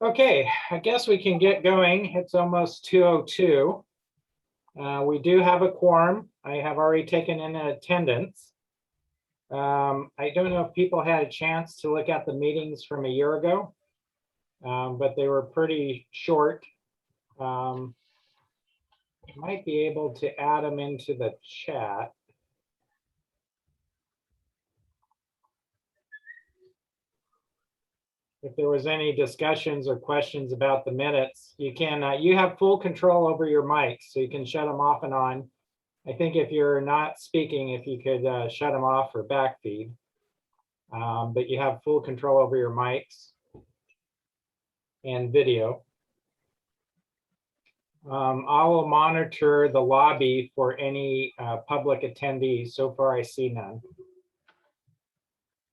Okay, I guess we can get going. It's almost 2:02. We do have a quorum. I have already taken in attendance. I don't know if people had a chance to look at the meetings from a year ago, but they were pretty short. Might be able to add them into the chat. If there was any discussions or questions about the minutes, you can, you have full control over your mics, so you can shut them off and on. I think if you're not speaking, if you could shut them off for backfeed, but you have full control over your mics and video. I will monitor the lobby for any public attendees. So far, I see none.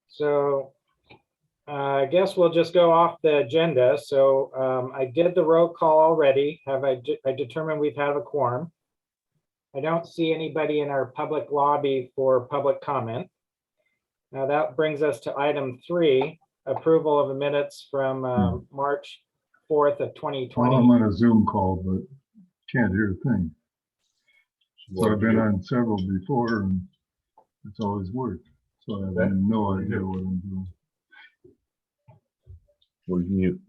So I guess we'll just go off the agenda. So I did the roll call already. I determined we've had a quorum. I don't see anybody in our public lobby for public comment. Now that brings us to item 3, approval of the minutes from March 4th of 2020. Well, I'm on a Zoom call, but can't hear a thing. So I've been on several before and it's always worked. So I have no idea what I'm doing. We're mute.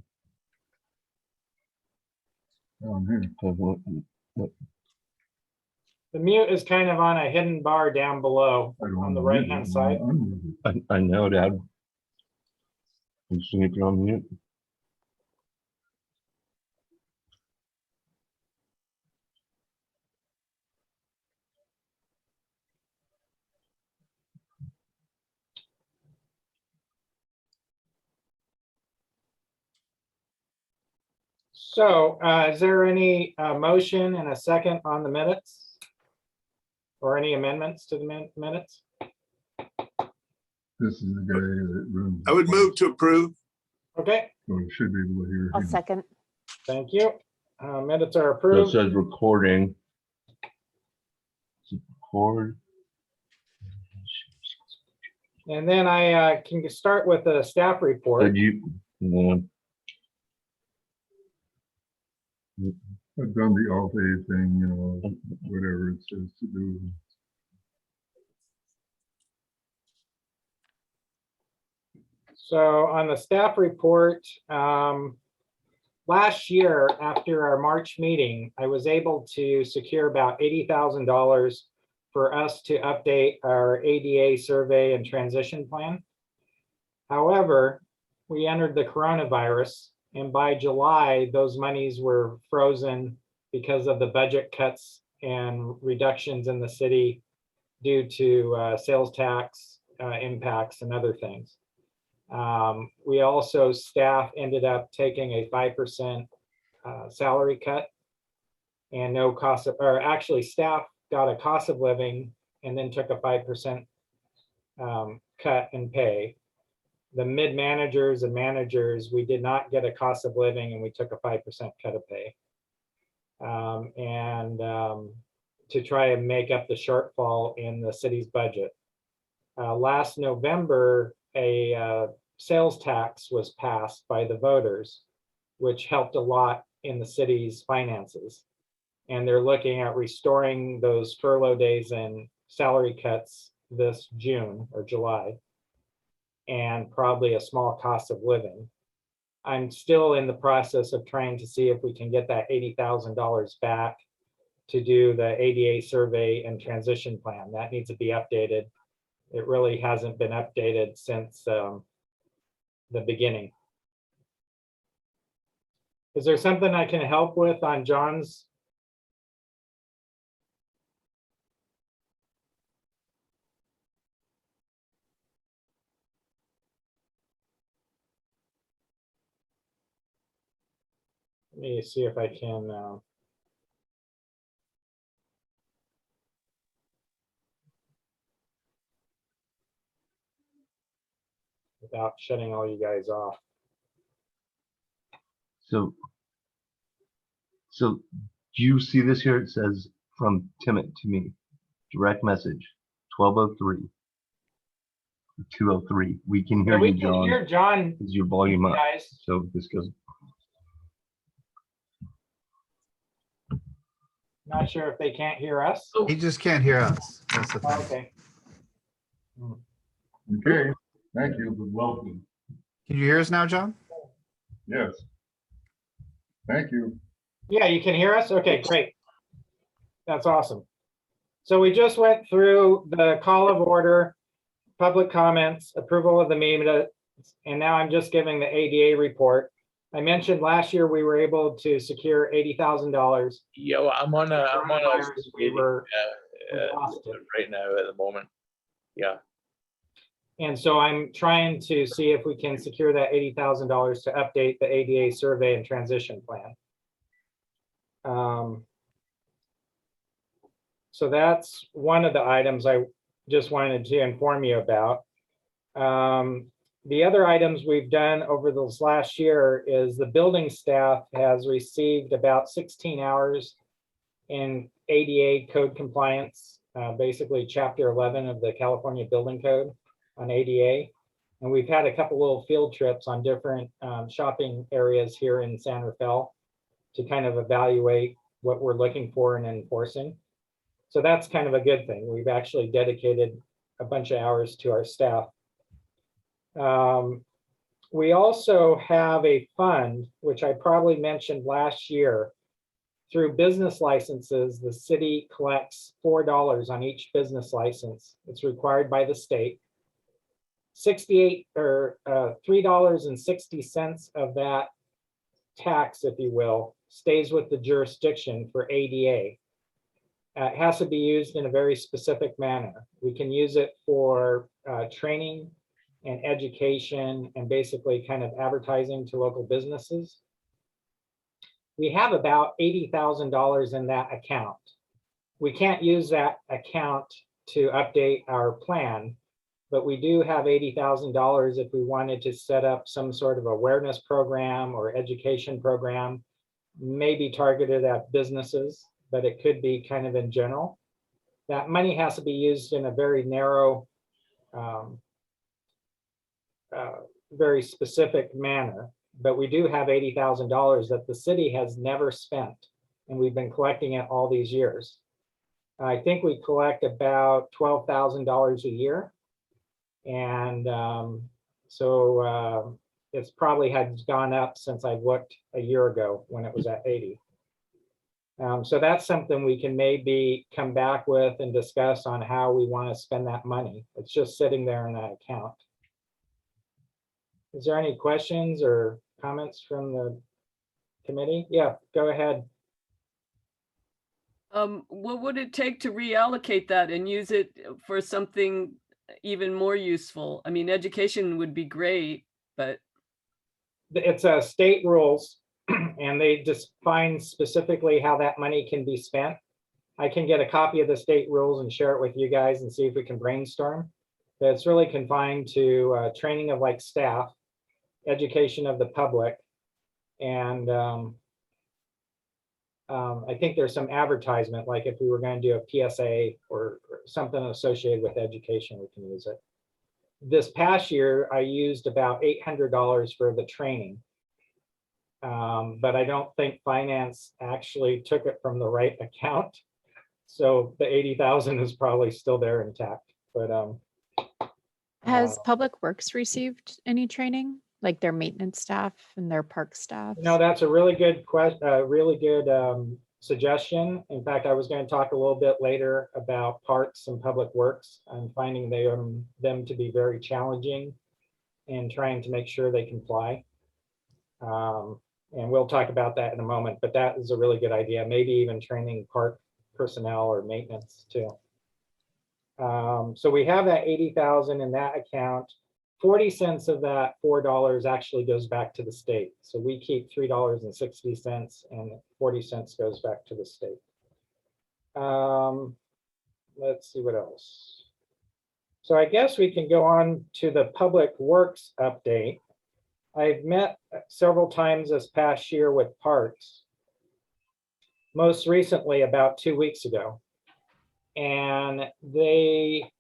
Down here. The mute is kind of on a hidden bar down below on the right-hand side. I know, Dad. I'm just gonna put it on mute. So is there any motion and a second on the minutes? Or any amendments to the minutes? This is the guy that runs. I would move to approve. Okay, So you should be able to hear I'll him. second. thank you. Minutes are So it approved. says recording. Record. And then I can start with the staff report. Did you? I've done the Alt-A thing, you know, whatever it says to do. So on the staff report, last year after our March meeting, I was able to secure about $80,000 for us to update our ADA survey and transition plan. However, we entered the coronavirus, and by July, those monies were frozen because of the budget cuts and reductions in the city due to sales tax impacts and other things. We also, staff ended up taking a 5% salary cut and no cost of, or actually staff got a cost of living and then took a 5% cut in pay. The mid-managers and managers, we did not get a cost of living and we took a 5% cut of pay. To try and make up the shortfall in the city's budget. Last November, a sales tax was passed by the voters, which helped a lot in the city's finances. And they're looking at restoring those furlough days and salary cuts this June or July, and probably a small cost of living. I'm still in the process of trying to see if we can get that $80,000 back to do the ADA survey and transition plan. That needs to be updated. It really hasn't been updated since the beginning. Is there something I can help with on John's? Let me see if I can without shutting all you guys off. So do you see this here? It says from Timot to me, direct message, 12:03, 2:03. We can hear Yeah, we you, can John. hear John, Is your volume up? guys. So this goes. Not sure if they can't hear us. He just can't hear us. That's the thing. Okay. Okay, thank you. Welcome. Can you hear us now, John? Yes. Thank you. Yeah, you can hear us? Okay, great. That's awesome. So we just went through the call of order, public comments, approval of the minutes, and now I'm just giving the ADA report. I mentioned last year we were able to secure $80,000. Yeah, well, I'm on a Coronavirus, we meeting, were uh, exhausted. right now at the moment. Yeah, And so I'm trying to see if we can secure that $80,000 to update the ADA survey and transition plan. So that's one of the items I just wanted to inform you about. The other items we've done over this last year is the building staff has received about 16 hours in ADA code compliance, basically Chapter 11 of the California Building Code on ADA. And we've had a couple little field trips on different shopping areas here in San Rafael to kind of evaluate what we're looking for and enforcing. So that's kind of a good thing. We've actually dedicated a bunch of hours to our staff. We also have a fund, which I probably mentioned last year. Through business licenses, the city collects $4 on each business license. It's required by the state. $3.60 of that tax, if you will, stays with the jurisdiction for ADA. It has to be used in a very specific manner. We can use it for training and education and basically kind of advertising to local businesses. We have about $80,000 in that account. We can't use that account to update our plan, but we do have $80,000 if we wanted to set up some sort of awareness program or education program, maybe targeted at businesses, but it could be kind of in general. That money has to be used in a very narrow, very specific manner, but we do have $80,000 that the city has never spent, and we've been collecting it all these years. I think we collect about $12,000 a year, and it's probably had gone up since I looked a year ago when it was at 80. So that's something we can maybe come back with and discuss on how we want to spend that money. It's just sitting there in that account. Is there any questions or comments from the committee? Yeah, go ahead. What would it take to reallocate that and use it for something even more useful? I mean, education would be great, but. It's state rules and they define specifically how that money can be spent. I can get a copy of the state rules and share it with you guys and see if we can brainstorm. But it's really confined to training of like staff, education of the public, and I think there's some advertisement, like if we were going to do a PSA or something associated with education, we can use it. This past year, I used about $800 for the training, but I don't think finance actually took it from the right account. So the 80,000 is probably still there intact, but Has Public Works received any training, like their maintenance staff and their park staff? no, that's a really good question, really good suggestion. In fact, I was going to talk a little bit later about parks and public works. I'm finding them to be very challenging and trying to make sure they comply. And we'll talk about that in a moment, but that is a really good idea. Maybe even training park personnel or maintenance too. So we have that 80,000 in that account. 40 cents of that $4 actually goes back to the state. So we keep $3.60 and 40 cents goes back to the state. Let's see what else. So I guess we can go on to the Public Works update. I've met several times this past year with parks, most recently about 2 weeks ago. And they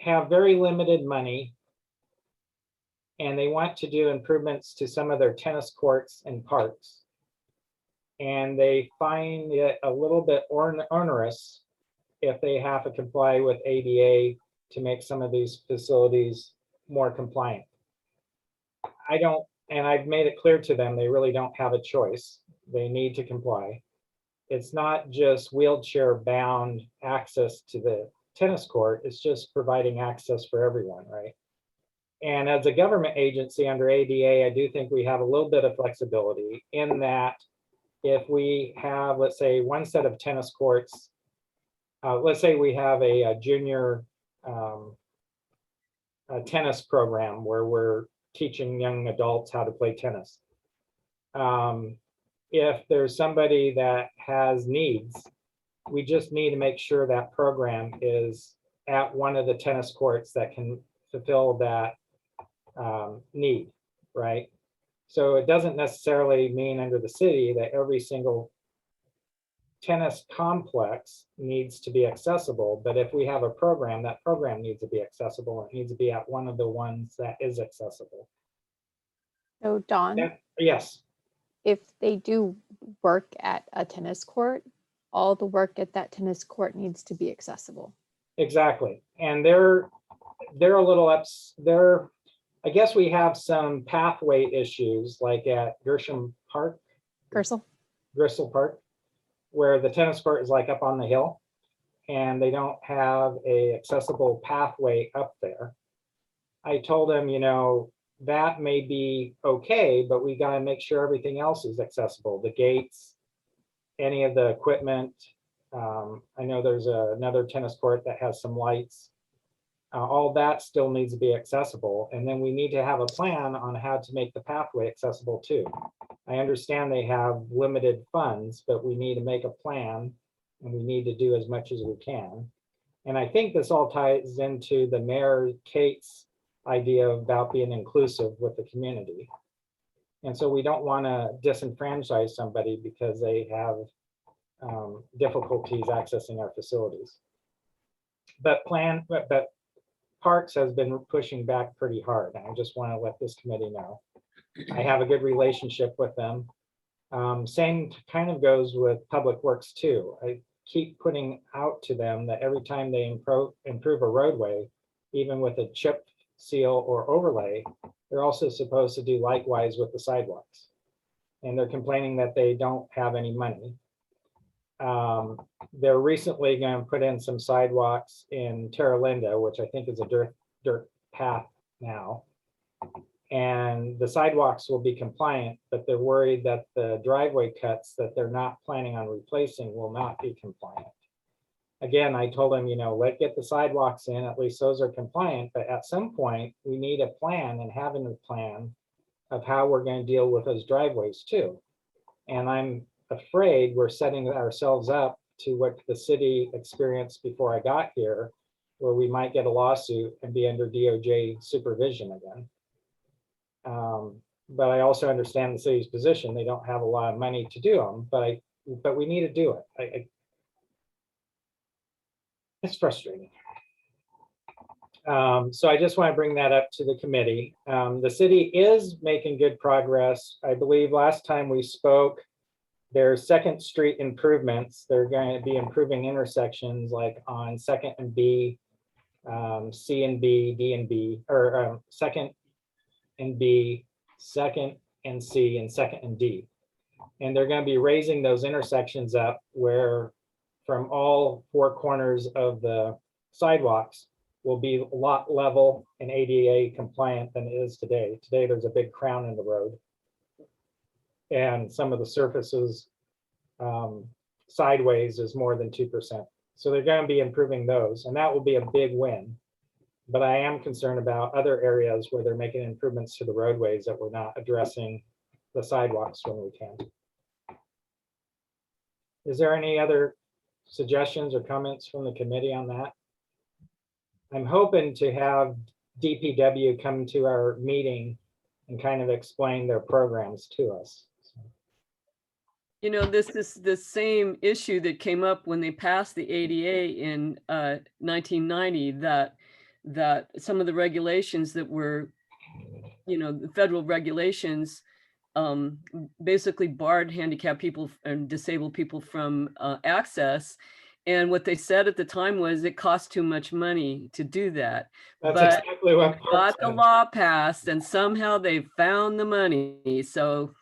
have very limited money and they want to do improvements to some of their tennis courts and parks. and they find it a little bit onerous if they have to comply with ADA to make some of these facilities more compliant. I don't, and I've made it clear to them, they really don't have a choice. They need to comply. It's not just wheelchair bound access to the tennis court, it's just providing access for everyone, right? And as a government agency under ADA, I do think we have a little bit of flexibility in that if we have, let's say, one set of tennis courts, let's say we have a junior a tennis program where we're teaching young adults how to play tennis. If there's somebody that has needs, we just need to make sure that program is at one of the tennis courts that can fulfill that need, right? So it doesn't necessarily mean under the city that every single tennis complex needs to be accessible, but if we have a program, that program needs to be accessible. It needs to be at one of the ones that is accessible. So Dawn, Yes, if they do work at a tennis court, all the work at that tennis court needs to be accessible. exactly. And they're a little I guess we have some pathway issues like at Grisham Park, Gersel? Gristle Park, where the tennis court is like up on the hill and they don't have a accessible pathway up there. I told them, you know, that may be okay, but we got to make sure everything else is accessible. The gates, any of the equipment. I know there's another tennis court that has some lights. All that still needs to be accessible. And then we need to have a plan on how to make the pathway accessible too. I understand they have limited funds, but we need to make a plan and we need to do as much as we can. And I think this all ties into the Mayor Kate's idea about being inclusive with the community. And so we don't want to disenfranchise somebody because they have difficulties accessing our facilities. But Parks has been pushing back pretty hard. And I just want to let this committee know. I have a good relationship with them. Same kind of goes with Public Works too. I keep putting out to them that every time they improve a roadway, even with a chip seal or overlay, they're also supposed to do likewise with the sidewalks. And they're complaining that they don't have any money. They're recently going to put in some sidewalks in Terra Linda, which I think is a dirt path now. And the sidewalks will be compliant, but they're worried that the driveway cuts that they're not planning on replacing will not be compliant. Again, I told them, you know, let's get the sidewalks in, at least those are compliant, but at some point we need a plan and having a plan of how we're going to deal with those driveways too. And I'm afraid we're setting ourselves up to what the city experienced before I got here, where we might get a lawsuit and be under DOJ supervision again. But I also understand the city's position. They don't have a lot of money to do them, but we need to do it. It's frustrating. So I just want to bring that up to the committee. The city is making good progress. I believe last time we spoke, there's Second Street improvements. They're going to be improving intersections like on Second and B, C and B, D and B, or Second and B, Second and C, and Second and D. And they're going to be raising those intersections up where from all four corners of the sidewalks will be a lot level and ADA compliant than it is today. Today, there's a big crown in the road. And some of the surfaces sideways is more than 2%. So they're going to be improving those, and that will be a big win. But I am concerned about other areas where they're making improvements to the roadways that we're not addressing the sidewalks when we can. Is there any other suggestions or comments from the committee on that? I'm hoping to have DPW come to our meeting and kind of explain their programs to us. You know, this is the same issue that came up when they passed the ADA in 1990, that some of the regulations that were, you know, the federal regulations basically barred handicapped people and disabled people from access. And what they said at the time was it cost too much money to do that. That's But exactly what Park got the said. law passed and somehow they found the money. So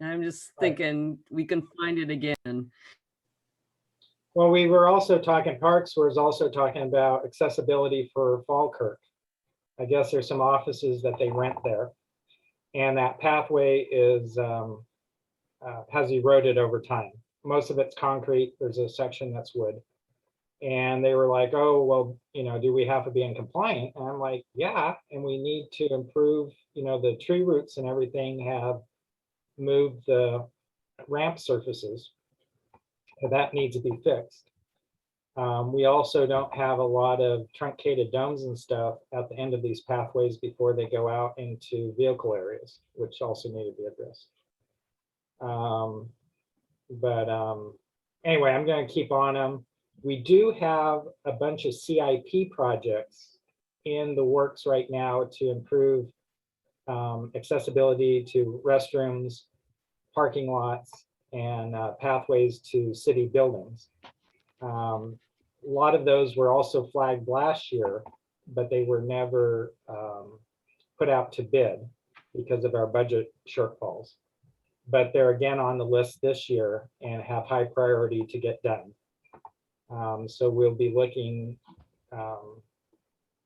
I'm just Right. thinking we can find it again. Well, we were also talking, Parks was also talking about accessibility for Falkirk. I guess there's some offices that they rent there. And that pathway is, has eroded over time. Most of it's concrete. There's a section that's wood. And they were like, oh, well, you know, do we have to be in compliant? And I'm like, yeah, and we need to improve, you know, the tree roots and everything have moved the ramp surfaces. And that needs to be fixed. We also don't have a lot of truncated domes and stuff at the end of these pathways before they go out into vehicle areas, which also need to be addressed. Anyway, I'm going to keep on them. We do have a bunch of CIP projects in the works right now to improve accessibility to restrooms, parking lots, and pathways to city buildings. A lot of those were also flagged last year, but they were never put out to bid because of our budget shortfalls. But they're again on the list this year and have high priority to get done. So we'll be looking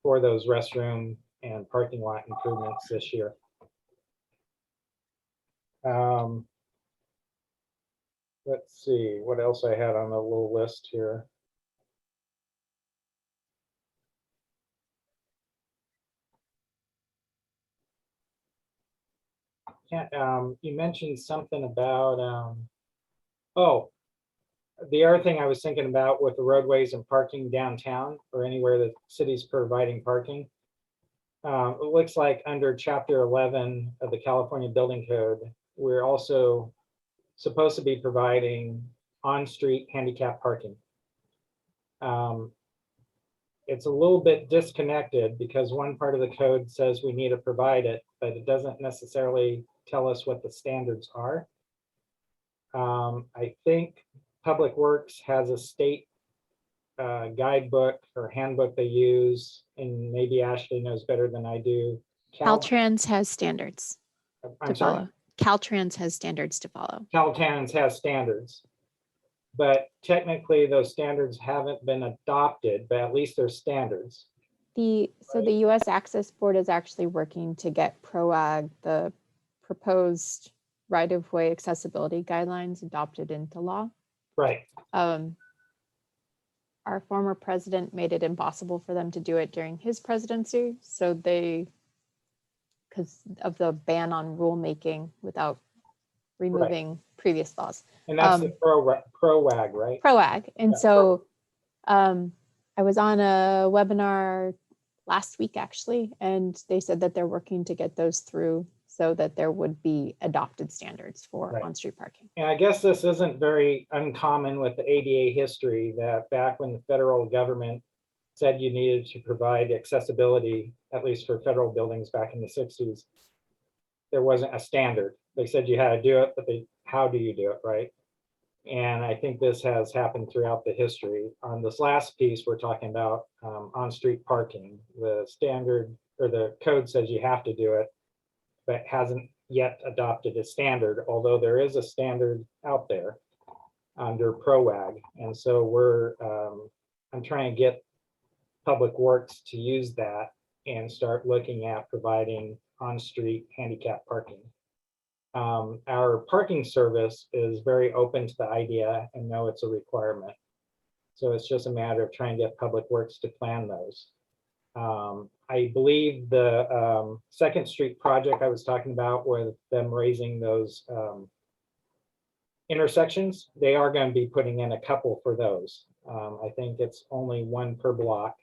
for those restroom and parking lot improvements this year. Let's see what else I had on the little list here. You mentioned something about, oh, the other thing I was thinking about with the roadways and parking downtown or anywhere the city's providing parking. It looks like under Chapter 11 of the California Building Code, we're also supposed to be providing on-street handicap parking. It's a little bit disconnected because one part of the code says we need to provide it, but it doesn't necessarily tell us what the standards are. I think Public Works has a state guidebook or handbook they use, and maybe Ashley knows better than I do. Caltrans has standards to I'm sorry? follow. Caltrans has standards to follow. Caltrans has standards, but technically those standards haven't been adopted, but at least they're standards. The US Access Board is actually working to get PROAG, the proposed right-of-way accessibility guidelines, adopted into law. Right. Our former president made it impossible for them to do it during his presidency. So because of the ban on rulemaking without removing previous laws. And that's the PROAG, right? PROAG. And Yeah, so I was on a webinar last week, actually, and they said that they're working to get those through so that there would be adopted standards for Right. on-street parking. And I guess this isn't very uncommon with the ADA history, that back when the federal government said you needed to provide accessibility, at least for federal buildings back in the 60s, there wasn't a standard. They said you had to do it, but how do you do it, right? And I think this has happened throughout the history. On this last piece, we're talking about on-street parking. The standard or the code says you have to do it, but hasn't yet adopted a standard, although there is a standard out there under PROAG. And so I'm trying to get Public Works to use that and start looking at providing on-street handicap parking. Our parking service is very open to the idea and know it's a requirement. So it's just a matter of trying to get Public Works to plan those. I believe the Second Street project I was talking about with them raising those intersections, they are going to be putting in a couple for those. I think it's only one per block,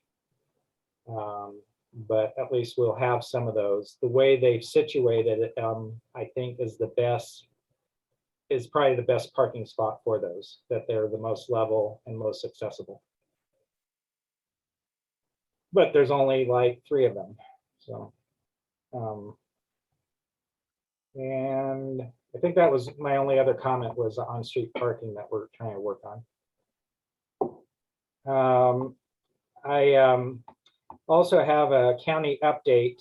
but at least we'll have some of those. The way they've situated it, I think is probably the best parking spot for those, that they're the most level and most accessible. But there's only like 3 of them. So, and think that was my only other comment, was the on-street parking that we're trying to work on. I also have a county update.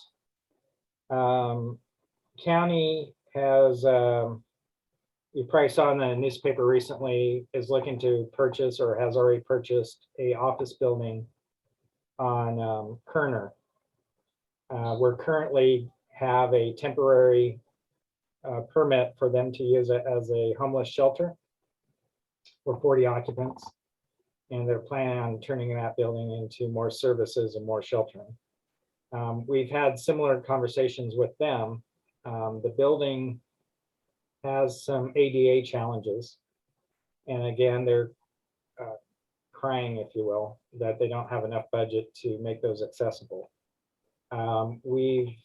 County has, you probably saw in the newspaper recently, is looking to purchase or has already purchased a office building on Kerner. We're currently have a temporary permit for them to use it as a homeless shelter for 40 occupants. And they're planning on turning that building into more services and more sheltering. We've had similar conversations with them. The building has some ADA challenges. And again, they're crying, if you will, that they don't have enough budget to make those accessible. We've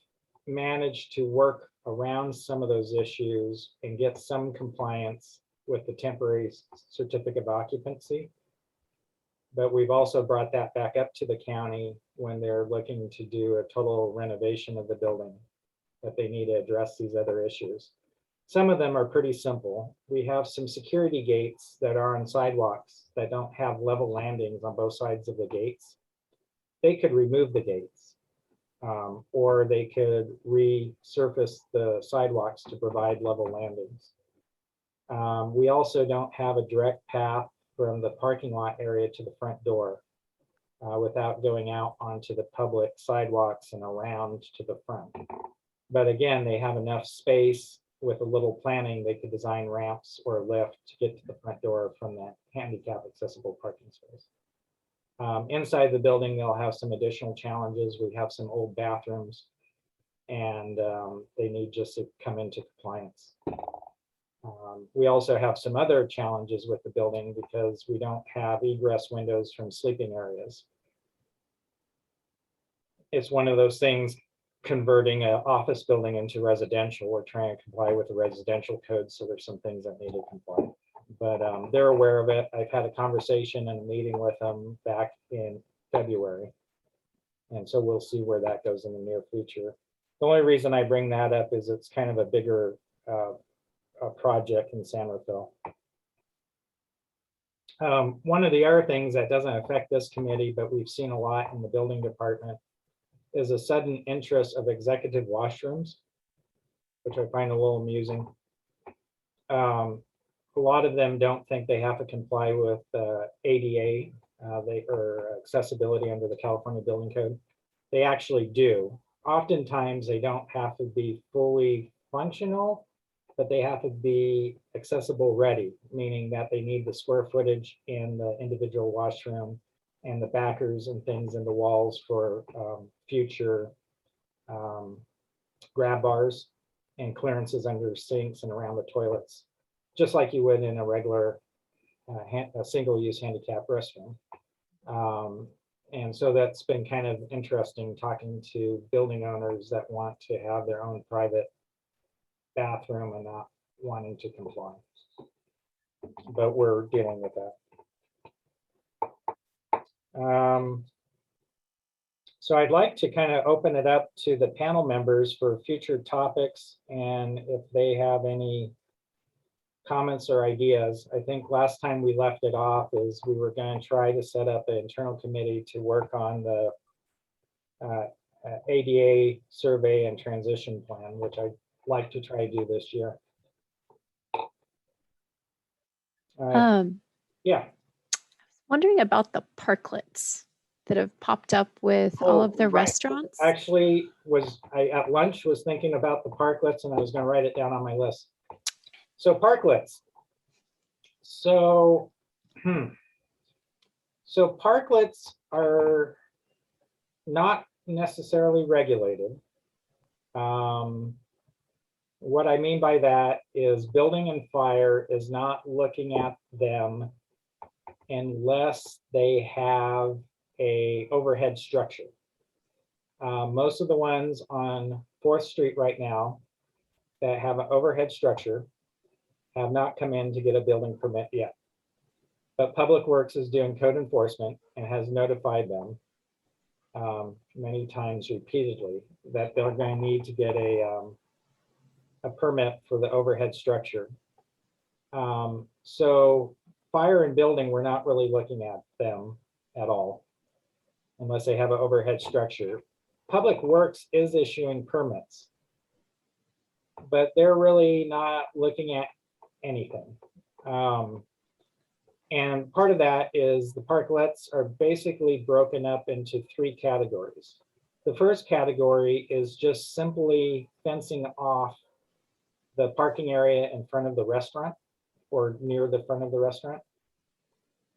managed to work around some of those issues and get some compliance with the temporary certificate of occupancy. But we've also brought that back up to the county when they're looking to do a total renovation of the building, that they need to address these other issues. Some of them are pretty simple. We have some security gates that are on sidewalks that don't have level landings on both sides of the gates. They could remove the gates, or they could resurface the sidewalks to provide level landings. We also don't have a direct path from the parking lot area to the front door without going out onto the public sidewalks and around to the front. But again, they have enough space. With a little planning, they could design ramps or a lift to get to the front door from that handicap accessible parking space. Inside the building, they'll have some additional challenges. We have some old bathrooms, and they need just to come into compliance. We also have some other challenges with the building because we don't have egress windows from sleeping areas. It's one of those things, converting an office building into residential. We're trying to comply with the residential code, so there's some things that need to comply. But they're aware of it. I've had a conversation and a meeting with them back in February. And so we'll see where that goes in the near future. The only reason I bring that up is it's kind of a bigger project in San Rafael. One of the other things that doesn't affect this committee, but we've seen a lot in the building department, is a sudden interest of executive washrooms, which I find a little amusing. A lot of them don't think they have to comply with ADA or accessibility under the California Building Code. They actually do. Oftentimes, they don't have to be fully functional, but they have to be accessible ready, meaning that they need the square footage in the individual washroom and the backers and things in the walls for future grab bars and clearances under sinks and around the toilets, just like you would in a regular single-use handicap restroom. And so that's been kind of interesting, talking to building owners that want to have their own private bathroom and not wanting to comply. But we're dealing with that. So I'd like to kind of open it up to the panel members for future topics, and if they have any comments or ideas. I think last time we left it off is we were going to try to set up an internal committee to work on the ADA survey and transition plan, which I'd like to try to do this year. Yeah. Wondering about the parklets that have popped up with all of the right. restaurants. Actually, I at lunch was thinking about the parklets, and I was going to write it down on my list. So parklets. So, so parklets are not necessarily regulated. What I mean by that is building and fire is not looking at them unless they have a overhead structure. Most of the ones on 4th Street right now that have an overhead structure have not come in to get a building permit yet. But Public Works is doing code enforcement and has notified them many times repeatedly that they're going to need to get a a permit for the overhead structure. So fire and building, we're not really looking at them at all, unless they have an overhead structure. Public Works is issuing permits, but they're really not looking at anything. And part of that is the parklets are basically broken up into 3 categories. The first category is just simply fencing off the parking area in front of the restaurant or near the front of the restaurant.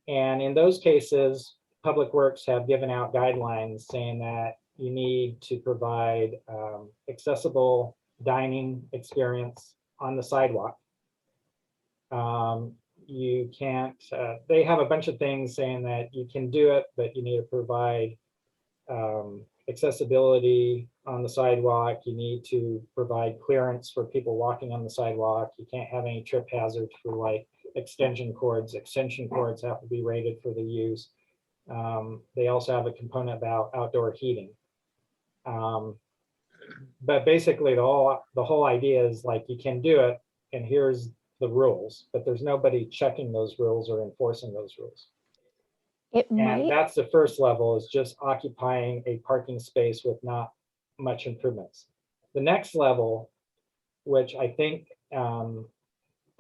And in those cases, Public Works have given out guidelines saying that you need to provide accessible dining experience on the sidewalk. You can't, they have a bunch of things saying that you can do it, but you need to provide accessibility on the sidewalk. You need to provide clearance for people walking on the sidewalk. You can't have any trip hazards for like extension cords. Extension cords have to be rated for the use. They also have a component about outdoor heating. But basically the whole idea is like, you can do it and here's the rules, but there's nobody checking those rules or enforcing those rules. It And might, that's the first level, is just occupying a parking space with not much improvements. The next level, which I think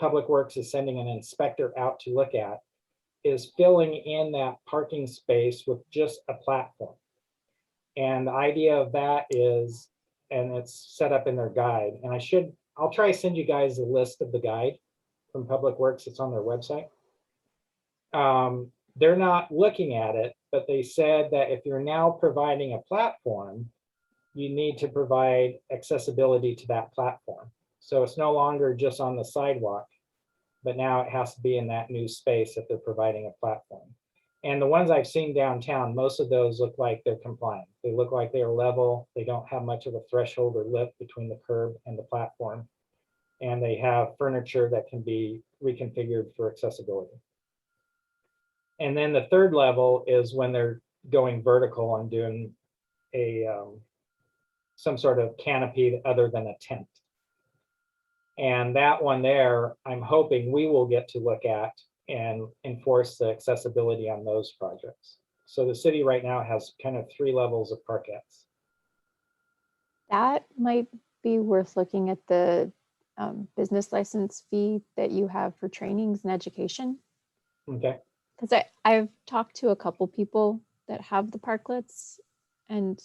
Public Works is sending an inspector out to look at, is filling in that parking space with just a platform. And the idea of that is, and it's set up in their guide, and I'll try to send you guys a list of the guide from Public Works. It's on their website. They're not looking at it, but they said that if you're now providing a platform, you need to provide accessibility to that platform. So it's no longer just on the sidewalk, but now it has to be in that new space if they're providing a platform. And the ones I've seen downtown, most of those look like they're compliant. They look like they're level. They don't have much of a threshold or lip between the curb and the platform. And they have furniture that can be reconfigured for accessibility. And then the third level is when they're going vertical and doing a some sort of canopy other than a tent. And that one there, I'm hoping we will get to look at and enforce the accessibility on those projects. So the city right now has kind of 3 levels of parkettes. that might be worth looking at the business license fee that you have for trainings and education. Okay, Because I've talked to a couple people that have the parklets, and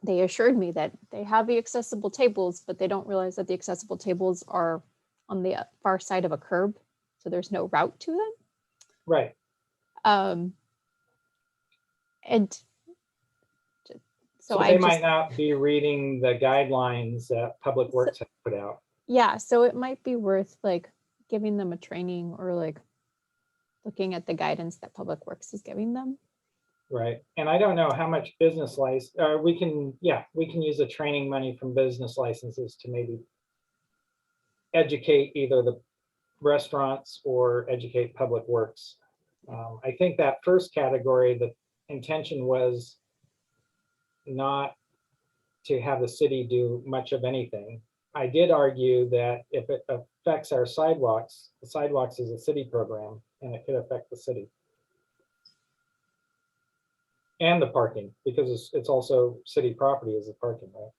they assured me that they have the accessible tables, but they don't realize that the accessible tables are on the far side of a curb, so there's no route to them. right. And So so they I might just, not be reading the guidelines that Public Works have put out. yeah, so it might be worth like giving them a training or like looking at the guidance that Public Works is giving them. Right, and I don't know how much business license, we can use the training money from business licenses to maybe educate either the restaurants or educate Public Works. I think that first category, the intention was not to have the city do much of anything. I did argue that if it affects our sidewalks, the sidewalks is a city program and it could affect the city. And the parking, because it's also city property as a parking, right?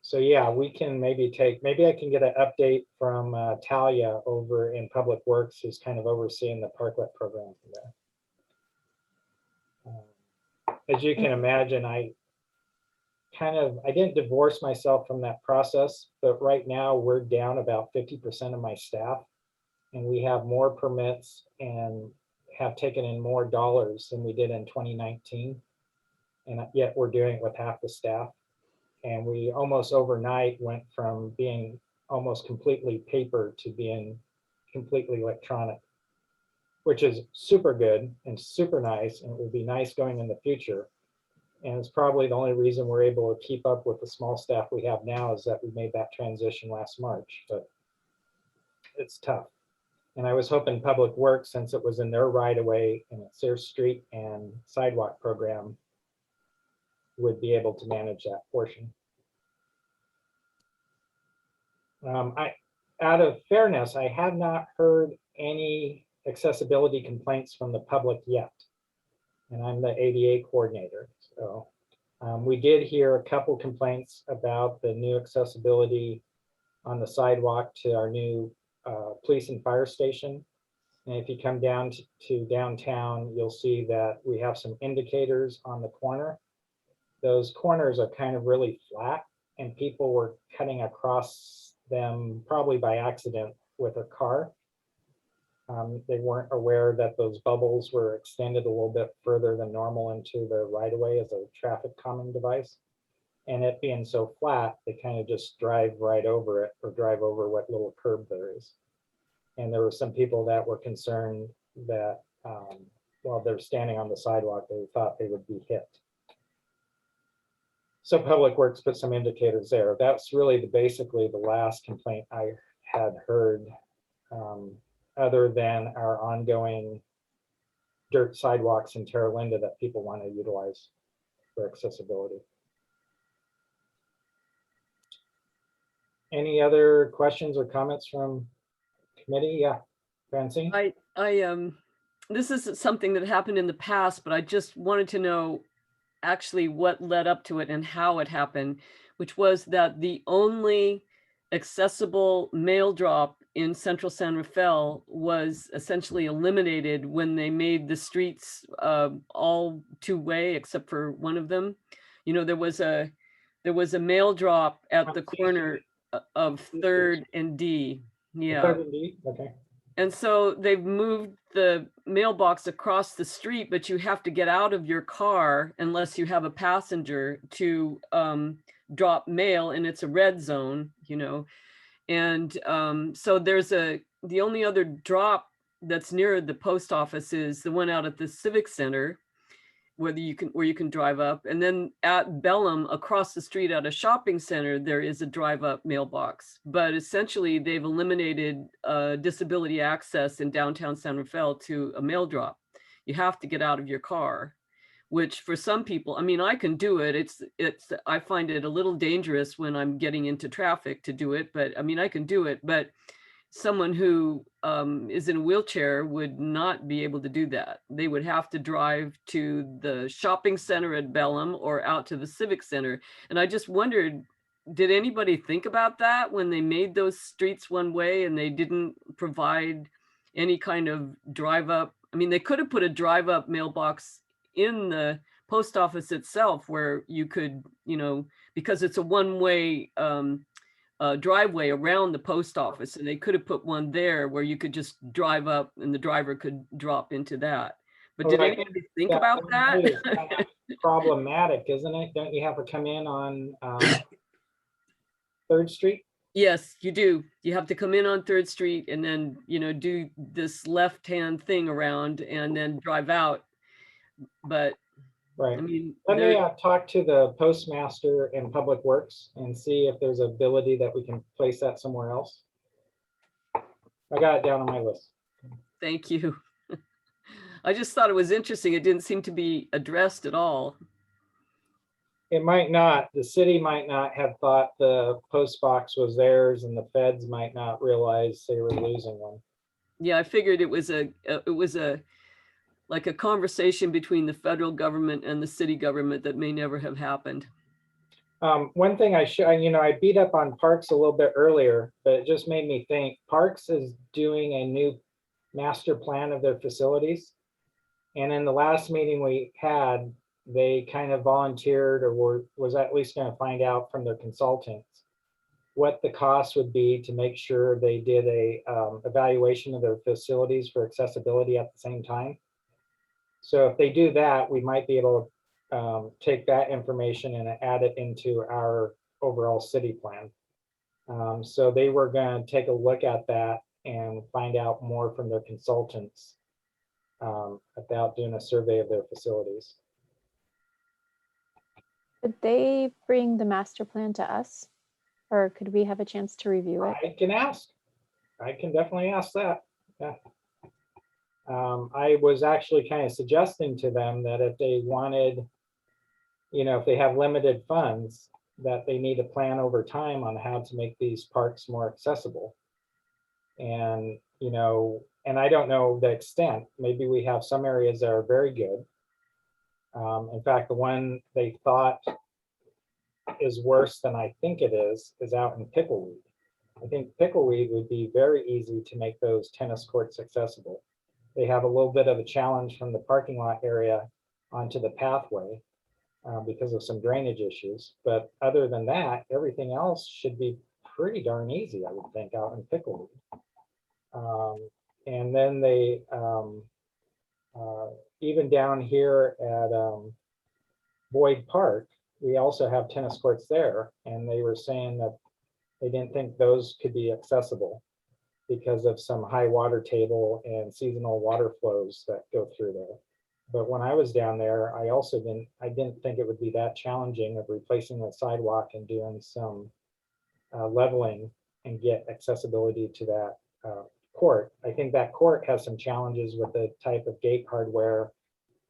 So yeah, we can maybe I can get an update from Talia over in Public Works, who's kind of overseeing the parklet program from there. As you can imagine, I didn't divorce myself from that process, but right now we're down about 50% of my staff, and we have more permits and have taken in more dollars than we did in 2019. And yet we're doing it with half the staff. And we almost overnight went from being almost completely paper to being completely electronic, which is super good and super nice. And it will be nice going in the future. And it's probably the only reason we're able to keep up with the small staff we have now is that we made that transition last March, but it's tough. And I was hoping Public Works, since it was in their right of way and it's their street and sidewalk program, would be able to manage that portion. Out of fairness, I have not heard any accessibility complaints from the public yet. And I'm the ADA coordinator. So we did hear a couple complaints about the new accessibility on the sidewalk to our new police and fire station. And if you come down to downtown, you'll see that we have some indicators on the corner. Those corners are kind of really flat, and people were cutting across them probably by accident with a car. They weren't aware that those bubbles were extended a little bit further than normal into the right of way as a traffic calming device. And it being so flat, they kind of just drive right over it or drive over what little curb there is. And there were some people that were concerned that while they're standing on the sidewalk, they thought they would be hit. So Public Works put some indicators there. That's really basically the last complaint I had heard, other than our ongoing dirt sidewalks in Terra Linda that people want to utilize for accessibility. Any other questions or comments from committee? Yeah, Francine? This is something that happened in the past, but I just wanted to know actually what led up to it and how it happened, which was that the only accessible mail drop in central San Rafael was essentially eliminated when they made the streets all two-way except for one of them. You know, there was a mail drop at the corner of 3rd and D. Yeah. 3rd and D? Okay. And so they've moved the mailbox across the street, but you have to get out of your car unless you have a passenger to drop mail, and it's a red zone, you know. And so the only other drop that's near the post office is the one out at the Civic Center, where you can drive up. And then at Bellum, across the street at a shopping center, there is a drive up mailbox. But essentially they've eliminated disability access in downtown San Rafael to a mail drop. You have to get out of your car, which for some people, I mean, I can do it. I find it a little dangerous when I'm getting into traffic to do it, but I mean, I can do it. But someone who is in a wheelchair would not be able to do that. They would have to drive to the shopping center at Bellum or out to the Civic Center. And I just wondered, did anybody think about that when they made those streets one way and they didn't provide any kind of drive up? I mean, they could have put a drive up mailbox in the post office itself where you could, you know, because it's a one-way driveway around the post office, and they could have put one there where you could just drive up and the driver could drop into that. But did anybody think about that? Is kind of problematic, isn't it? Don't you have to come in on 3rd Street? Yes, you do. You have to come in on 3rd Street and then, you know, do this left-hand thing around and then drive out. But Right. I mean, Let me talk to the postmaster and Public Works and see if there's ability that we can place that somewhere else. I got it down on my list. thank you. I just thought it was interesting. It didn't seem to be addressed at all. It might not. The city might not have thought the post box was theirs, and the feds might not realize they were losing one. Yeah, I figured it was like a conversation between the federal government and the city government that may never have happened. One thing I beat up on Parks a little bit earlier, but it just made me think Parks is doing a new master plan of their facilities. And in the last meeting we had, they kind of volunteered or was at least going to find out from their consultants what the cost would be to make sure they did a evaluation of their facilities for accessibility at the same time. So if they do that, we might be able to take that information and add it into our overall city plan. So they were going to take a look at that and find out more from their consultants about doing a survey of their facilities. Could they bring the master plan to us? Or could we have a chance to review it? I can ask. I can definitely ask that. Yeah. I was actually kind of suggesting to them that if they wanted if they have limited funds, that they need to plan over time on how to make these parks more accessible. And, and I don't know the extent, maybe we have some areas that are very good. In fact, the one they thought is worse than I think it is out in Pickleweed. I think Pickleweed would be very easy to make those tennis courts accessible. They have a little bit of a challenge from the parking lot area onto the pathway because of some drainage issues. But other than that, everything else should be pretty darn easy, I would think, out in Pickleweed. And then they, even down here at Boyd Park, we also have tennis courts there. And they were saying that they didn't think those could be accessible because of some high water table and seasonal water flows that go through there. But when I was down there, I didn't think it would be that challenging of replacing the sidewalk and doing some leveling and get accessibility to that court. I think that court has some challenges with the type of gate hardware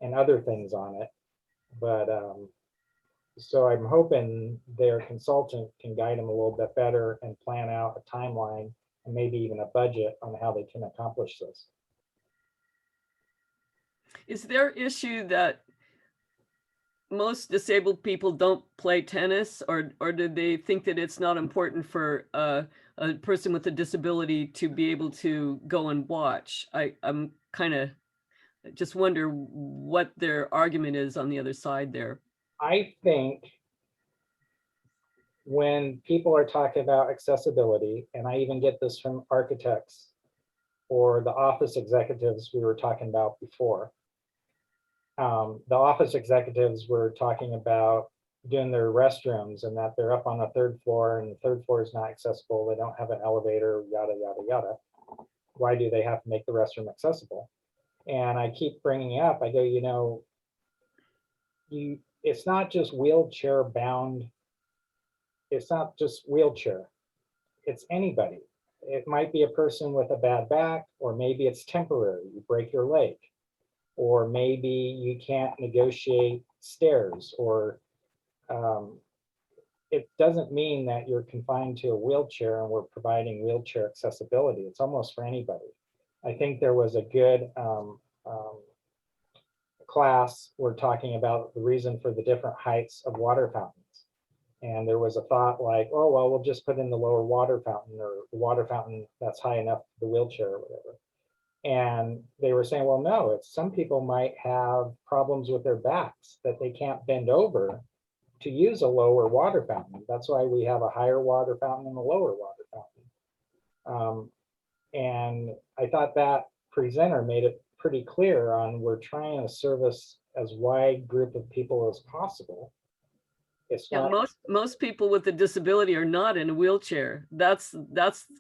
and other things on it. But so I'm hoping their consultant can guide them a little bit better and plan out a timeline and maybe even a budget on how they can accomplish this. Is their issue that most disabled people don't play tennis, or do they think that it's not important for a person with a disability to be able to go and watch? I'm kind of just wonder what their argument is on the other side there. I think when people are talking about accessibility, and I even get this from architects or the office executives we were talking about before. The office executives were talking about doing their restrooms and that they're up on the third floor and the third floor is not accessible. They don't have an elevator, yada, yada, yada. Why do they have to make the restroom accessible? And I keep bringing up, I go, it's not just wheelchair bound. It's not just wheelchair. It's anybody. It might be a person with a bad back, or maybe it's temporary. You break your leg, or maybe you can't negotiate stairs, or it doesn't mean that you're confined to a wheelchair and we're providing wheelchair accessibility. It's almost for anybody. I think there was a good class we're talking about the reason for the different heights of water fountains. And there was a thought like, oh, well, we'll just put in the lower water fountain, or the water fountain that's high enough for the wheelchair or whatever. And they were saying, well, no, it's some people might have problems with their backs that they can't bend over to use a lower water fountain. That's why we have a higher water fountain and a lower water fountain. And I thought that presenter made it pretty clear on we're trying to service as wide group of people as possible. It's Yeah, not, most people with a disability are not in a wheelchair. That's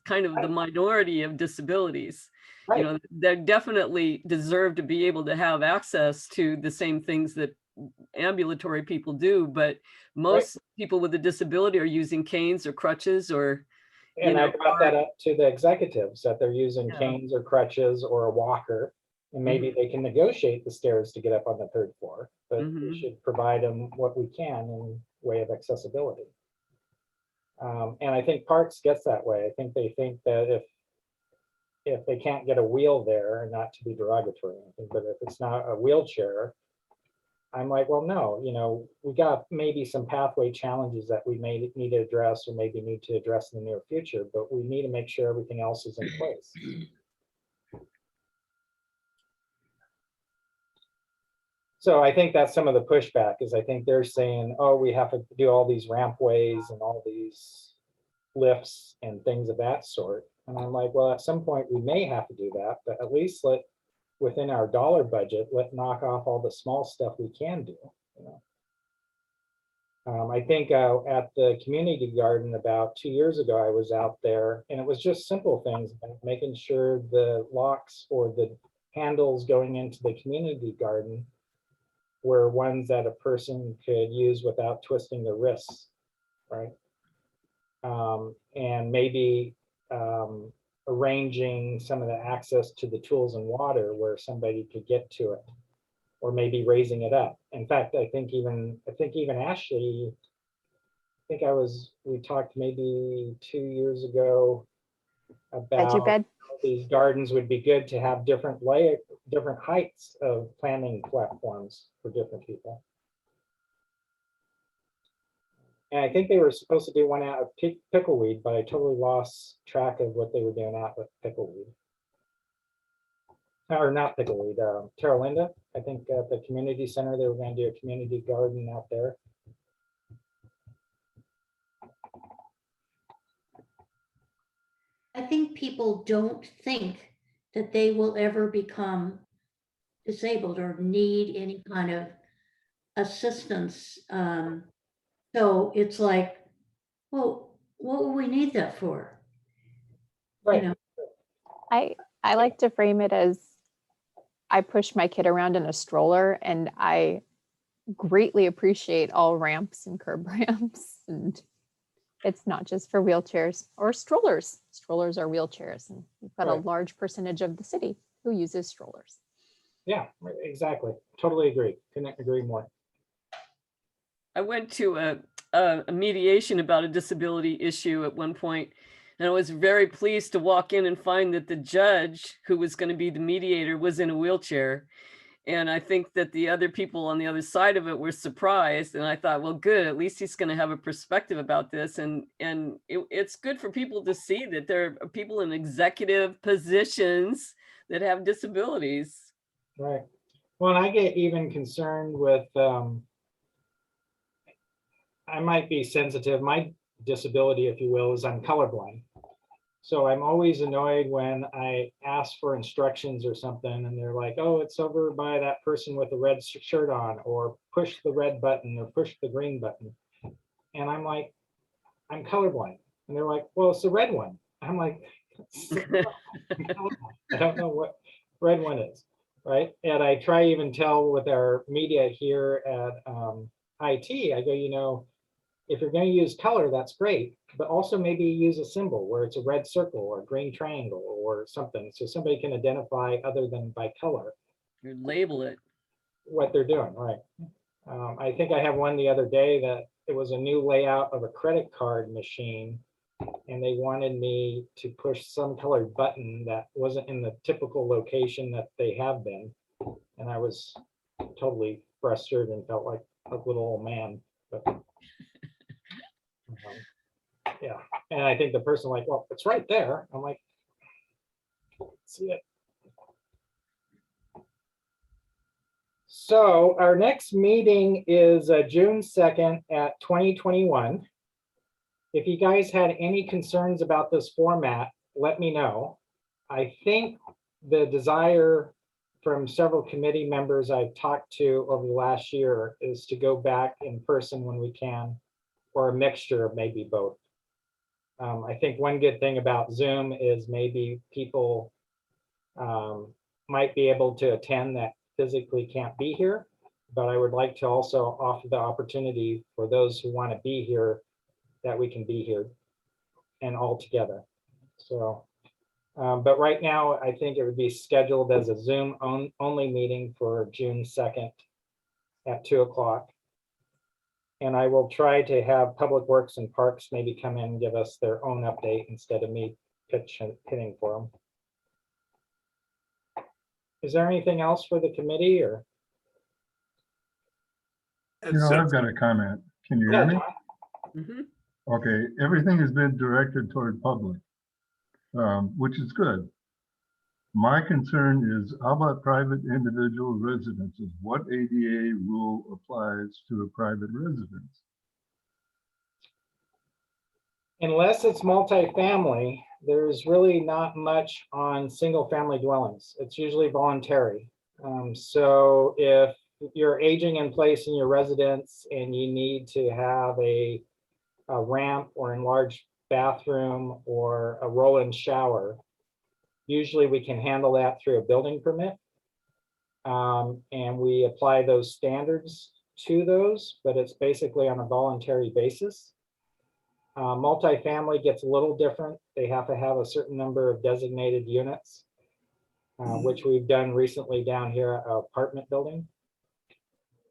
kind of the minority of disabilities. right. You know, they definitely deserve to be able to have access to the same things that ambulatory people do, but most people with a disability are using canes or crutches, or And I brought that up to the executives that they're using Yeah. canes or crutches or a walker, and maybe they can negotiate the stairs to get up on the third floor, but we should provide them what we can in way of accessibility. And I think Parks gets that way. I think they think that if they can't get a wheel there, and not to be derogatory, but if it's not a wheelchair, I'm like, well, no, we got maybe some pathway challenges that we may need to address, or maybe need to address in the near future, but we need to make sure everything else is in place. So I think that's some of the pushback, is I think they're saying, oh, we have to do all these rampways and all these lifts and things of that sort. And I'm like, well, at some point we may have to do that, but at least within our dollar budget, let's knock off all the small stuff we can do. I think at the community garden about 2 years ago, I was out there, and it was just simple things, like making sure the locks or the handles going into the community garden were ones that a person could use without twisting their wrists, right? And maybe arranging some of the access to the tools and water where somebody could get to it or maybe raising it up. In fact, I think even Ashley, we talked maybe 2 years ago Veggie about bed. these gardens would be good to have different heights of planting platforms for different people. And I think they were supposed to do one out of pickleweed, but I totally lost track of what they were doing out with pickleweed. Or not pickleweed, Terra Linda. I think at the community center, they were going to do a community garden out there. I think people don't think that they will ever become disabled or need any kind of assistance. So it's like, well, what would we need that for? Right. You know, I like to frame it as I push my kid around in a stroller, and I greatly appreciate all ramps and curb ramps. And it's not just for wheelchairs or strollers. Strollers are wheelchairs, and we've got a Right. large percentage of the city who uses strollers. Yeah, exactly. Totally agree. Couldn't agree more. I went to a mediation about a disability issue at one point, and I was very pleased to walk in and find that the judge who was going to be the mediator was in a wheelchair. And I think that the other people on the other side of it were surprised. And I thought, well, good, at least he's going to have a perspective about this. And it's good for people to see that there are people in executive positions that have disabilities. Right. Well, and I get even concerned with, I might be sensitive. My disability, if you will, is I'm colorblind. So I'm always annoyed when I ask for instructions or something and they're like, oh, it's over by that person with the red shirt on, or push the red button or push the green button. And I'm like, I'm colorblind. And they're like, well, it's the red one. I'm like, I don't know what red one is, right? And I try even tell with our media here at IT, I go, you know, if you're going to use color, that's great, but also maybe use a symbol where it's a red circle or a green triangle or something, so somebody can identify other than by color You label it. what they're doing, right? I think I have one the other day that it was a new layout of a credit card machine, and they wanted me to push some colored button that wasn't in the typical location that they have been. And I was totally frustrated and felt like a little old man. But, yeah, and I think the person like, well, it's right there. I'm like, see it. So our next meeting is June 2nd at 2021. If you guys had any concerns about this format, let me know. I think the desire from several committee members I've talked to over the last year is to go back in person when we can, or a mixture of maybe both. I think one good thing about Zoom is maybe people might be able to attend that physically can't be here, but I would like to also offer the opportunity for those who want to be here that we can be here and all together. So, but right now, I think it would be scheduled as a Zoom only meeting for June 2nd at 2 o'clock. And I will try to have Public Works and Parks maybe come in and give us their own update instead of me hitting for them. Is there anything else for the committee or? You know, I've got a comment. Can you hear me? Mhm. Okay, everything has been directed toward public, which is good. My concern is, how about private individual residences? What ADA rule applies to a private residence? Unless it's multifamily, there's really not much on single family dwellings. It's usually voluntary. So if you're aging in place in your residence and you need to have a ramp or enlarged bathroom or a roll-in shower, usually we can handle that through a building permit. And we apply those standards to those, but it's basically on a voluntary basis. Multifamily gets a little different. They have to have a certain number of designated units, which we've done recently down here at our apartment building.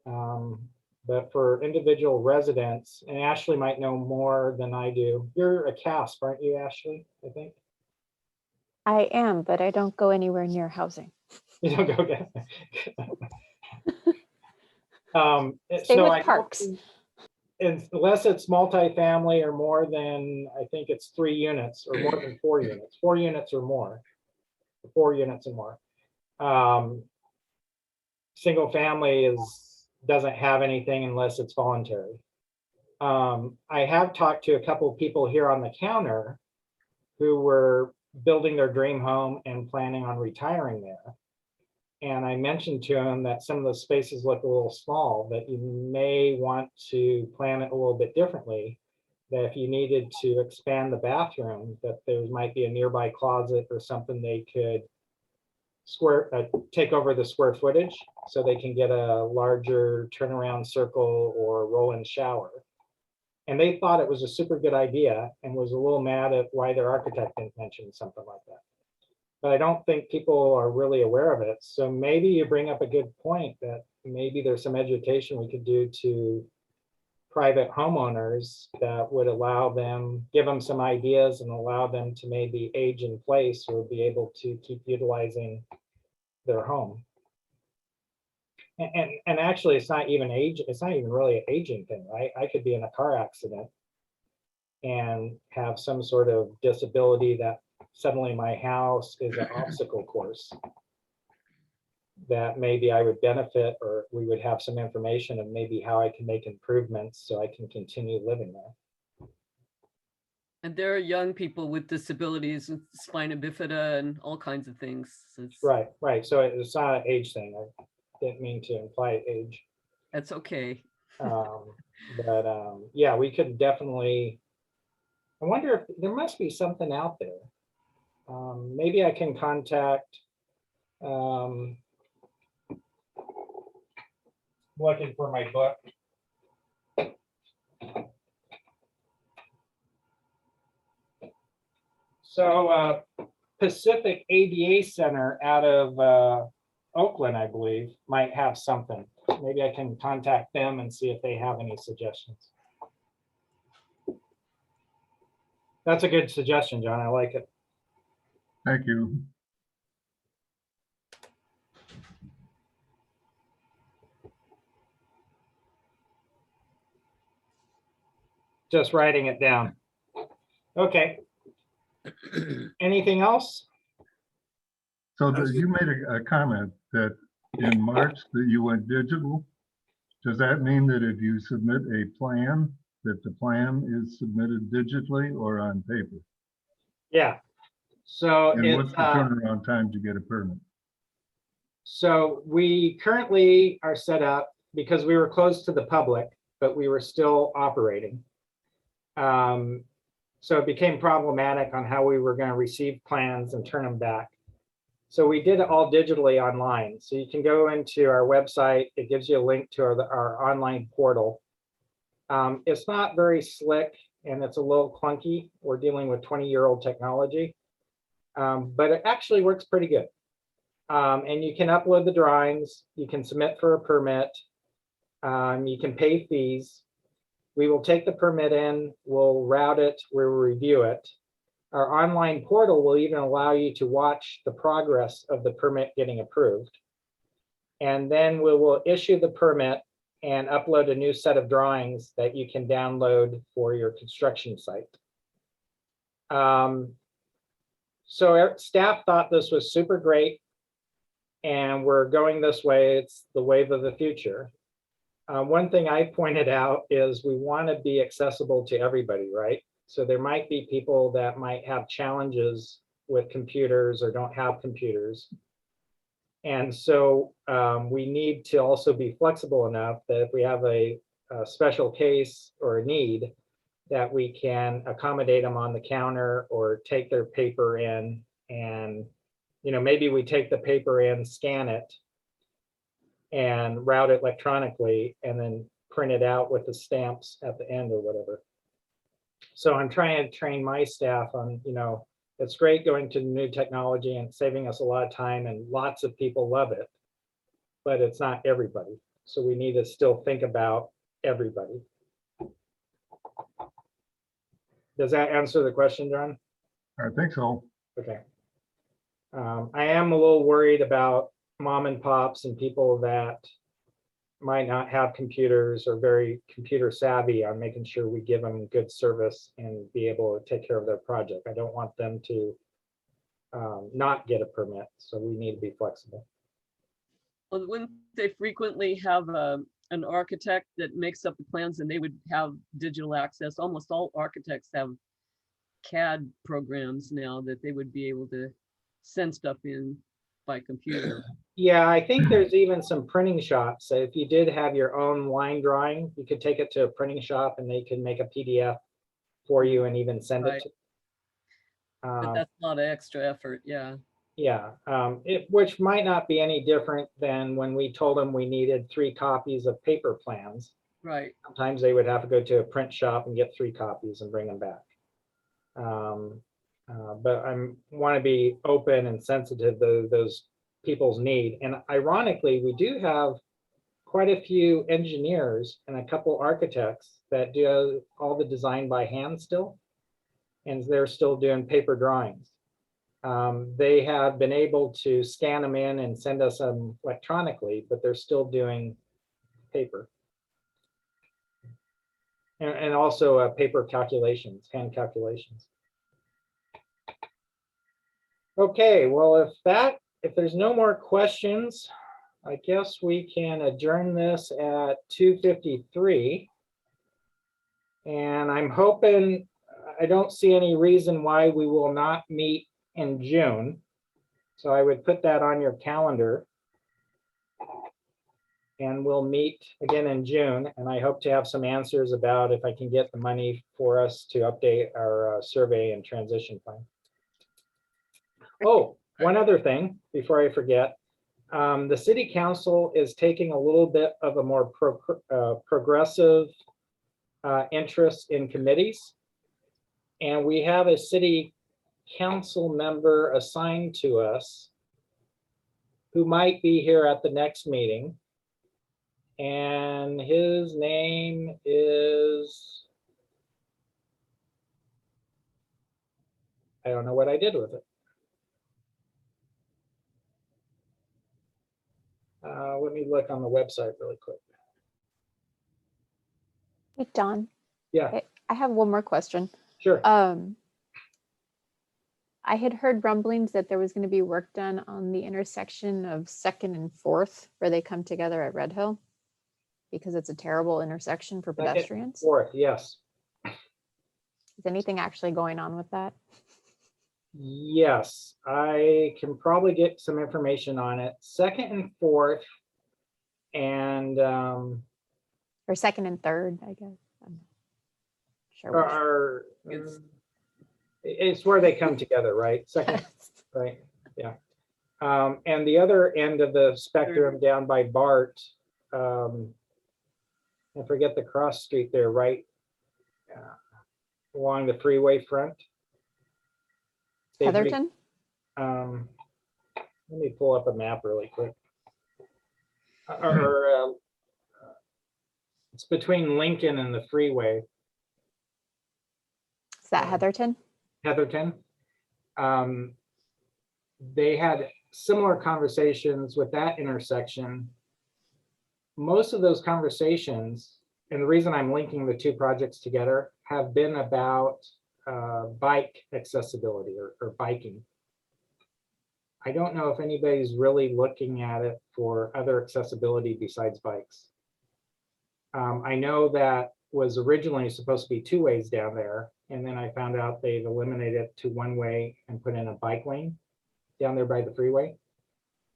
But for individual residents, and Ashley might know more than I do. You're a CASP, aren't you, Ashley? I think. I am, but I don't go anywhere near housing. You don't go get. Stay So with I don't parks. think- unless it's multifamily or more than, I think it's 3 units or more than 4 units, 4 units or more, 4 units and more. Single family doesn't have anything unless it's voluntary. I have talked to a couple of people here on the counter who were building their dream home and planning on retiring there. And I mentioned to him that some of the spaces look a little small, that you may want to plan it a little bit differently. That if you needed to expand the bathroom, that there might be a nearby closet or something they could take over the square footage so they can get a larger turnaround circle or roll-in shower. And they thought it was a super good idea and was a little mad at why their architect didn't mention something like that. But I don't think people are really aware of it. So maybe you bring up a good point that maybe there's some education we could do to private homeowners that would allow them, give them some ideas and allow them to maybe age in place or be able to keep utilizing their home. And actually it's not even age, it's not even really an aging thing, right? I could be in a car accident and have some sort of disability that suddenly my house is an obstacle course that maybe I would benefit, or we would have some information of maybe how I can make improvements so I can continue living there. And there are young people with disabilities and spina bifida and all kinds of things. Right. So it's not an age thing. I didn't mean to imply age. That's okay. Yeah, we could definitely, I wonder if there must be something out there. Maybe I can contact, looking for my book. So Pacific ADA Center out of Oakland, I believe, might have something. Maybe I can contact them and see if they have any suggestions. That's a good suggestion, John. I like it. Thank you. Just writing it down. Okay. Anything else? So you made a comment that in March that you went digital. Does that mean that if you submit a plan, that the plan is submitted digitally or on paper? Yeah. So And what's it's the turnaround time to get a permit? so we currently are set up because we were closed to the public, but we were still operating. So it became problematic on how we were going to receive plans and turn them back. So we did it all digitally online. So you can go into our website. It gives you a link to our online portal. It's not very slick and it's a little clunky. We're dealing with 20-year-old technology, but it actually works pretty good. And you can upload the drawings. You can submit for a permit. You can pay fees. We will take the permit in, we'll route it, we'll review it. Our online portal will even allow you to watch the progress of the permit getting approved. And then we will issue the permit and upload a new set of drawings that you can download for your construction site. So our staff thought this was super great and we're going this way. It's the wave of the future. One thing I pointed out is we want to be accessible to everybody, right? So there might be people that might have challenges with computers or don't have computers. And so we need to also be flexible enough that if we have a special case or a need, that we can accommodate them on the counter or take their paper in and, you know, maybe we take the paper in, scan it, and route it electronically and then print it out with the stamps at the end or whatever. So I'm trying to train my staff on, you know, it's great going to new technology and saving us a lot of time and lots of people love it, but it's not everybody. So we need to still think about everybody. Does that answer the question, John? I think so. Okay. I am a little worried about mom and pops and people that might not have computers or very computer savvy on making sure we give them good service and be able to take care of their project. I don't want them to not get a permit, so we need to be flexible. Well, wouldn't they frequently have an architect that makes up the plans and they would have digital access? Almost all architects have CAD programs now that they would be able to send stuff in by computer. Yeah, I think there's even some printing shops. So if you did have your own line drawing, you could take it to a printing shop and they can make a PDF for you and even send it Right. to. But that's a lot of extra effort, yeah. Yeah, which might not be any different than when we told them we needed 3 copies of paper plans. Right. Sometimes they would have to go to a print shop and get 3 copies and bring them back. But I want to be open and sensitive to those people's need. And ironically, we do have quite a few engineers and a couple architects that do all the design by hand still. And they're still doing paper drawings. They have been able to scan them in and send us them electronically, but they're still doing paper. And also paper calculations, hand calculations. Okay, well, if there's no more questions, I guess we can adjourn this at 2:53. And I'm hoping, I don't see any reason why we will not meet in June. So I would put that on your calendar. And we'll meet again in June. And I hope to have some answers about if I can get the money for us to update our survey and transition plan. Oh, one other thing before I forget. The city council is taking a little bit of a more progressive interest in committees. And we have a city council member assigned to us who might be here at the next meeting. And his name is, I don't know what I did with it. Let me look on the website really quick. Hey, Don, Yeah, I have one more question. sure. I had heard rumblings that there was going to be work done on the intersection of 2nd and 4th where they come together at Red Hill because it's a terrible intersection for Second, pedestrians. 4th, yes. Is anything actually going on with that? Yes, I can probably get some information on it. 2nd and 4th, and Or 2nd and 3rd, I guess. I'm not sure. which. are It's- it's where they come together, right? 2nd, right? Yeah. And the other end of the spectrum down by Bart, I forget the cross street there, right? Along the freeway front. They've re- Heatherton? Let me pull up a map really quick. It's between Lincoln and the freeway, Is that Heatherton? Heatherton. They had similar conversations with that intersection. Most of those conversations, and the reason I'm linking the 2 projects together, have been about bike accessibility or biking. I don't know if anybody's really looking at it for other accessibility besides bikes. I know that was originally supposed to be 2 ways down there, and then I found out they've eliminated it to 1 way and put in a bike lane down there by the freeway.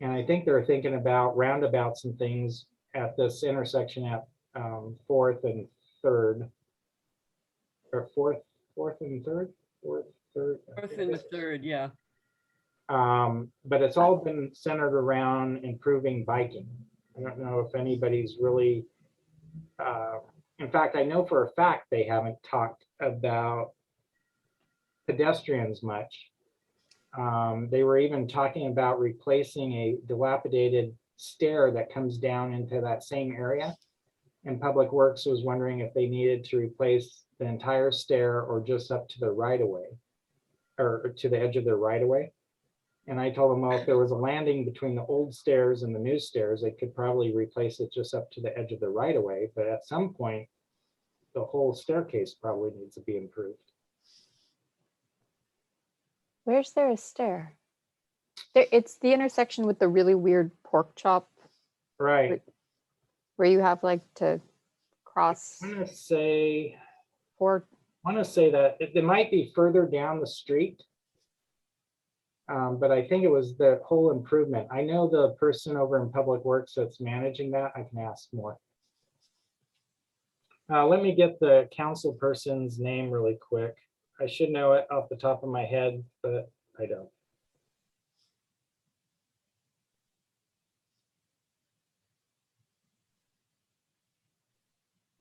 And I think they're thinking about roundabouts and things at this intersection at 4th and 3rd, or 4th and 3rd, 4th, 3rd. 4th and the 3rd, yeah. But it's all been centered around improving biking. I don't know if anybody's really, in fact, I know for a fact they haven't talked about pedestrians much. They were even talking about replacing a dilapidated stair that comes down into that same area. And Public Works was wondering if they needed to replace the entire stair or just up to the right of way, or to the edge of their right of way. And I told them, well, if there was a landing between the old stairs and the new stairs, they could probably replace it just up to the edge of the right of way. But at some point, the whole staircase probably needs to be improved. Where's there a stair? There, it's the intersection with the really weird pork chop Right. where you have like to cross I want to say, four. that it might be further down the street. But I think it was the whole improvement. I know the person over in Public Works that's managing that. I can ask more. Let me get the council person's name really quick. I should know it off the top of my head, but I don't.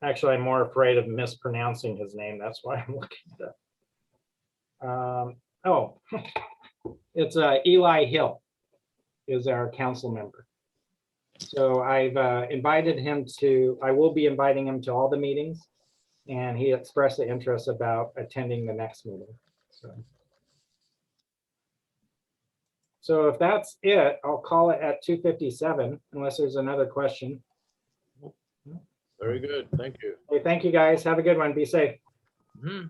Actually, I'm more afraid of mispronouncing his name. That's why I'm looking it up. Oh, it's Eli Hill is our council member. So I've invited him to, I will be inviting him to all the meetings, and he expressed the interest about attending the next meeting. So if that's it, I'll call it at 2:57 unless there's another question. Very good. Thank you. Hey, thank you guys. Have a good one. Be safe. Mhm.